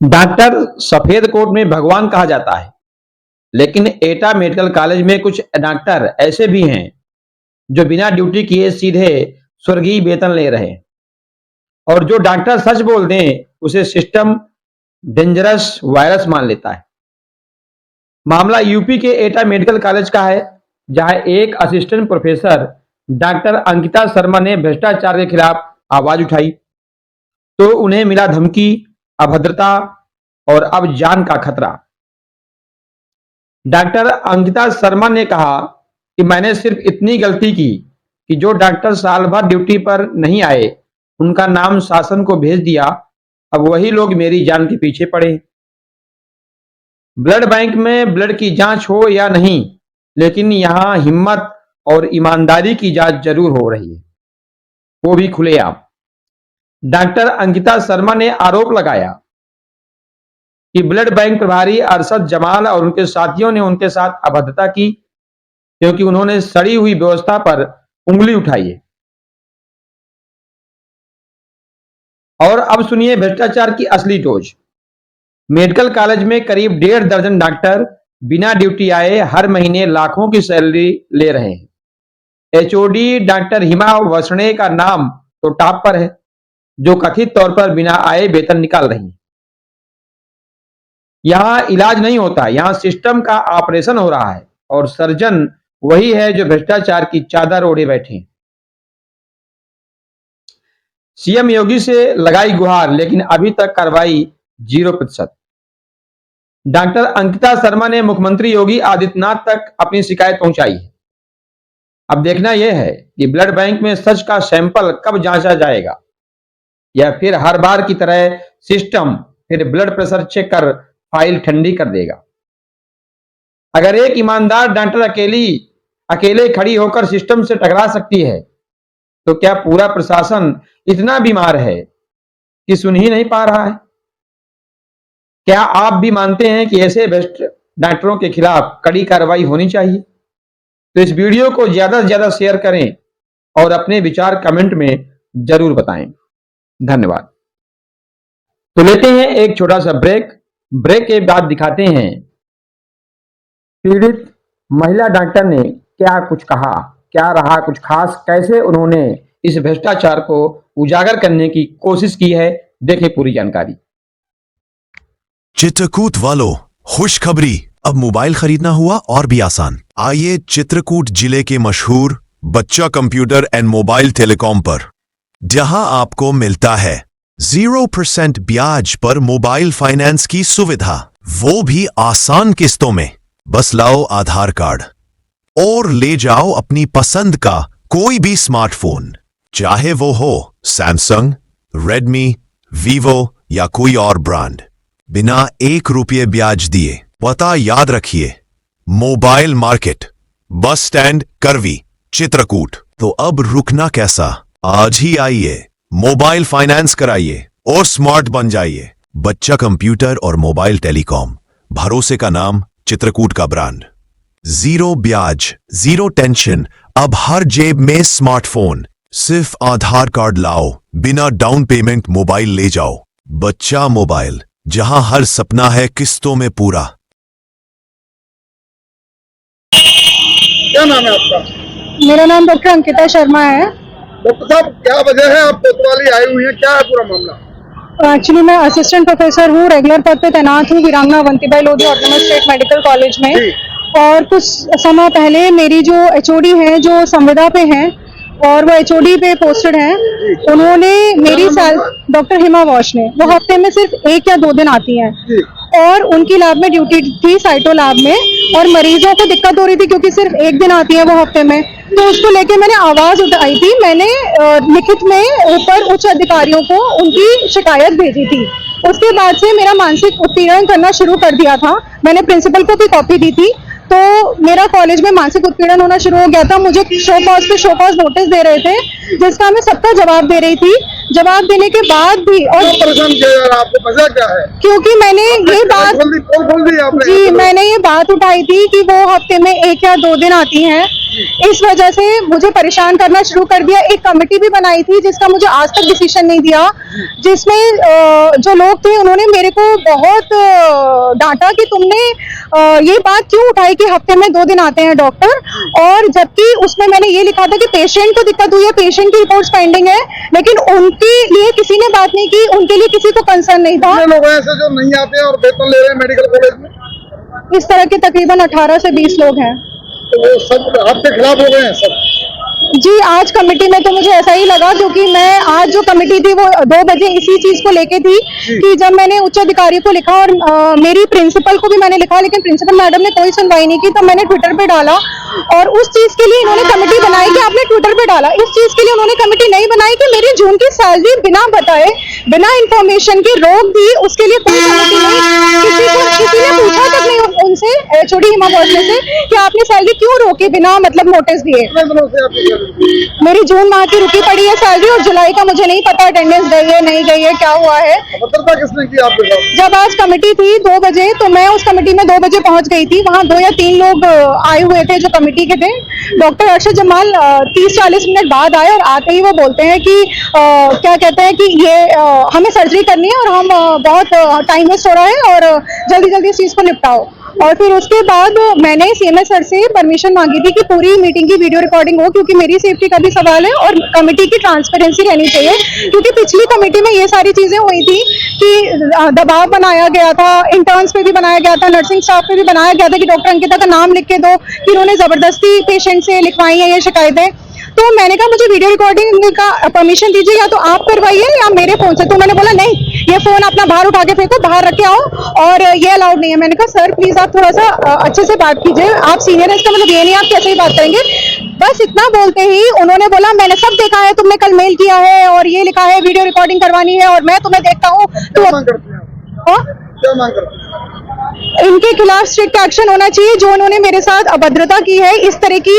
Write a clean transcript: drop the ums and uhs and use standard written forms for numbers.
Doctor सफेद coat में भगवान कहा जाता है, लेकिन एटा मेडिकल कॉलेज में कुछ डॉक्टर ऐसे भी हैं जो बिना ड्यूटी किए सीधे स्वर्गीय वेतन ले रहे हैं। और जो डॉक्टर सच बोल दें उसे सिस्टम डेंजरस वायरस मान लेता है। मामला यूपी के एटा मेडिकल कॉलेज का है, जहां एक assistant professor doctor Ankita Sharma ने भ्रष्टाचार के खिलाफ आवाज उठाई तो उन्हें मिला धमकी, अभद्रता और अब जान का खतरा। डॉक्टर अंकिता शर्मा ने कहा कि मैंने सिर्फ इतनी गलती की कि जो डॉक्टर साल भर ड्यूटी पर नहीं आए उनका नाम शासन को भेज दिया। अब वही लोग मेरी जान के पीछे पड़े। ब्लड बैंक में ब्लड की जांच हो या नहीं, लेकिन यहां हिम्मत और ईमानदारी की जांच जरूर हो रही है, वो भी खुलेआम। डॉक्टर अंकिता शर्मा ने आरोप लगाया कि ब्लड बैंक प्रभारी अरशद जमाल और उनके साथियों ने उनके साथ अभद्रता की, क्योंकि उन्होंने सड़ी हुई व्यवस्था पर उंगली उठाई है। और अब सुनिए भ्रष्टाचार की असली डोज। मेडिकल कॉलेज में करीब 1.5 दर्जन डॉक्टर बिना ड्यूटी आए हर महीने लाखों की सैलरी ले रहे हैं। एचओडी डॉक्टर हिमा वसणे का नाम तो टॉप पर है, जो कथित तौर पर बिना आए वेतन निकाल रही है। यहां इलाज नहीं होता, यहां सिस्टम का ऑपरेशन हो रहा है, और सर्जन वही है जो भ्रष्टाचार की चादर ओढ़े बैठे हैं। सीएम योगी से लगाई गुहार, लेकिन अभी तक कार्रवाई 0%। डॉक्टर अंकिता शर्मा ने मुख्यमंत्री योगी आदित्यनाथ तक अपनी शिकायत पहुंचाई है। अब देखना यह है कि ब्लड बैंक में सच का सैंपल कब जांचा जाएगा, या फिर हर बार की तरह सिस्टम फिर ब्लड प्रेशर चेक कर फाइल ठंडी कर देगा। अगर एक ईमानदार डॉक्टर अकेले खड़ी होकर सिस्टम से टकरा सकती है, तो क्या पूरा प्रशासन इतना बीमार है कि सुन ही नहीं पा रहा है? क्या आप भी मानते हैं कि ऐसे भ्रष्ट डॉक्टरों के खिलाफ कड़ी कार्रवाई होनी चाहिए? तो इस वीडियो को ज्यादा से ज्यादा शेयर करें और अपने विचार कमेंट में जरूर बताएं। धन्यवाद। तो लेते हैं एक छोटा सा ब्रेक के बाद दिखाते हैं पीड़ित महिला डॉक्टर ने क्या कुछ कहा, क्या रहा कुछ खास, कैसे उन्होंने इस भ्रष्टाचार को उजागर करने की कोशिश की है। देखें पूरी जानकारी। चित्रकूट वालों, खुशखबरी, अब मोबाइल खरीदना हुआ और भी आसान। आइए चित्रकूट जिले के मशहूर बच्चा कंप्यूटर एंड मोबाइल टेलीकॉम पर, जहां आपको मिलता है 0% ब्याज पर मोबाइल फाइनेंस की सुविधा, वो भी आसान किस्तों में। बस लाओ आधार कार्ड और ले जाओ अपनी पसंद का कोई भी स्मार्टफोन, चाहे वो हो सैमसंग, रेडमी, वीवो या कोई और ब्रांड, बिना 1 रुपये ब्याज दिए। पता याद रखिए, मोबाइल मार्केट, बस स्टैंड, करवी, चित्रकूट। तो अब रुकना कैसा, आज ही आइए, मोबाइल फाइनेंस कराइए और स्मार्ट बन जाइए। बच्चा कंप्यूटर और मोबाइल टेलीकॉम, भरोसे का नाम, चित्रकूट का ब्रांड। 0 ब्याज, 0 टेंशन, अब हर जेब में स्मार्टफोन। सिर्फ आधार कार्ड लाओ, बिना डाउन पेमेंट मोबाइल ले जाओ। बच्चा मोबाइल, जहां हर सपना है किस्तों में पूरा। क्या नाम है आपका? मेरा नाम डॉक्टर अंकिता शर्मा है। डॉक्टर साहब, क्या वजह है आप कोतवाली आई हुई हैं, क्या है पूरा मामला? एक्चुअली मैं असिस्टेंट प्रोफेसर हूँ, रेगुलर पद पे तैनात हूँ वीरांगना Avantibai Lodhi autonomous state medical college में। और कुछ समय पहले मेरी जो एचओडी है, जो संविदा पे हैं और वो एचओडी पे पोस्टेड हैं, उन्होंने मेरी डॉक्टर हिमा वॉश ने, वो हफ्ते में सिर्फ 1 या 2 दिन आती हैं, और उनकी लैब में ड्यूटी थी, साइटो लैब में, और मरीजों को दिक्कत हो रही थी क्योंकि सिर्फ 1 दिन आती है वो हफ्ते में। तो उसको लेके मैंने आवाज उठाई थी, मैंने लिखित में ऊपर उच्च अधिकारियों को उनकी शिकायत भेजी थी। उसके बाद से मेरा मानसिक उत्पीड़न करना शुरू कर दिया था। मैंने प्रिंसिपल को भी कॉपी दी थी, तो मेरा कॉलेज में मानसिक उत्पीड़न होना शुरू हो गया था। मुझे शो कॉज पे शो कॉज नोटिस दे रहे थे, जिसका मैं सबका जवाब दे रही थी। जवाब देने के बाद भी, और क्यों परेशान किया जा रहा है आपको, वजह क्या है? क्योंकि मैंने ये बात, बोल दी आपने। जी मैंने ये बात उठाई थी कि वो हफ्ते में 1 या 2 दिन आती हैं, इस वजह से मुझे परेशान करना शुरू कर दिया। एक कमेटी भी बनाई थी जिसका मुझे आज तक डिसीजन नहीं दिया, जिसमें जो लोग थे उन्होंने मेरे को बहुत डांटा कि तुमने ये बात क्यों उठाई कि हफ्ते में 2 दिन आते हैं डॉक्टर, और जबकि उसमें मैंने ये लिखा था कि पेशेंट को दिक्कत हुई है, पेशेंट की रिपोर्ट्स पेंडिंग है, लेकिन उनके लिए किसी ने बात नहीं की, उनके लिए किसी को कंसर्न नहीं था। कितने लोग हैं ऐसे जो नहीं आते हैं और वेतन ले रहे हैं मेडिकल कॉलेज में? इस तरह के तकरीबन 18 से 20 लोग हैं। तो वो सब आपके खिलाफ हो गए हैं सब? जी आज कमेटी में तो मुझे ऐसा ही लगा, क्योंकि मैं आज जो कमेटी थी वो 2 बजे इसी चीज को लेके थी कि जब मैंने उच्च अधिकारी को लिखा और मेरी प्रिंसिपल को भी मैंने लिखा, लेकिन प्रिंसिपल मैडम ने कोई सुनवाई नहीं की, तो मैंने ट्विटर पे डाला, और उस चीज के लिए इन्होंने कमेटी बनाई कि आपने ट्विटर पे डाला। इस चीज के लिए उन्होंने कमेटी नहीं बनाई कि मेरी जून की सैलरी बिना बताए, बिना इंफॉर्मेशन के रोक दी, उसके लिए कोई कमेटी नहीं। किसी ने पूछा तक नहीं उनसे, एचओडी हिमा भोसले से, कि आपने सैलरी क्यों रोकी बिना मतलब नोटिस दिए। कितने दिनों से आपकी मेरी जून माह की रुकी पड़ी है सैलरी, और जुलाई का मुझे नहीं पता अटेंडेंस गई है नहीं गई है, क्या हुआ है। अभद्रता किसने की आपके साथ? जब आज कमेटी थी 2 बजे, तो मैं उस कमेटी में 2 बजे पहुंच गई थी। वहां 2 या 3 लोग आए हुए थे जो कमेटी के थे। डॉक्टर अरशद जमाल 30-40 मिनट बाद आए, और आते ही वो बोलते हैं कि क्या कहते हैं कि ये हमें सर्जरी करनी है और हम बहुत टाइम वेस्ट हो रहा है और जल्दी जल्दी इस चीज को निपटाओ। और फिर उसके बाद मैंने सीएमएस सर से परमिशन मांगी थी कि पूरी मीटिंग की वीडियो रिकॉर्डिंग हो, क्योंकि मेरी सेफ्टी का भी सवाल है और कमेटी की ट्रांसपेरेंसी रहनी चाहिए। क्योंकि पिछली कमेटी में ये सारी चीजें हुई थी कि दबाव बनाया गया था, इंटर्न्स पे भी बनाया गया था, नर्सिंग स्टाफ पे भी बनाया गया था कि डॉक्टर अंकिता का नाम लिख के दो, कि उन्होंने जबरदस्ती पेशेंट से लिखवाई है ये शिकायतें। तो मैंने कहा मुझे वीडियो रिकॉर्डिंग का परमिशन दीजिए, या तो आप करवाइए या मेरे फोन से। तो मैंने बोला नहीं, ये फोन अपना बाहर उठा के फेंको, बाहर रख के आओ, और ये अलाउड नहीं है। मैंने कहा सर प्लीज आप थोड़ा सा अच्छे से बात कीजिए, आप सीनियर हैं, इसका मतलब ये नहीं आप कैसे ही बात करेंगे। बस इतना बोलते ही उन्होंने बोला मैंने सब देखा है, तुमने कल मेल किया है और ये लिखा है वीडियो रिकॉर्डिंग करवानी है, और मैं तुम्हें देखता हूँ। क्या मांग करते हैं आप? हाँ? क्या मांग करते हैं? इनके खिलाफ स्ट्रिक्ट एक्शन होना चाहिए, जो उन्होंने मेरे साथ अभद्रता की है, इस तरह की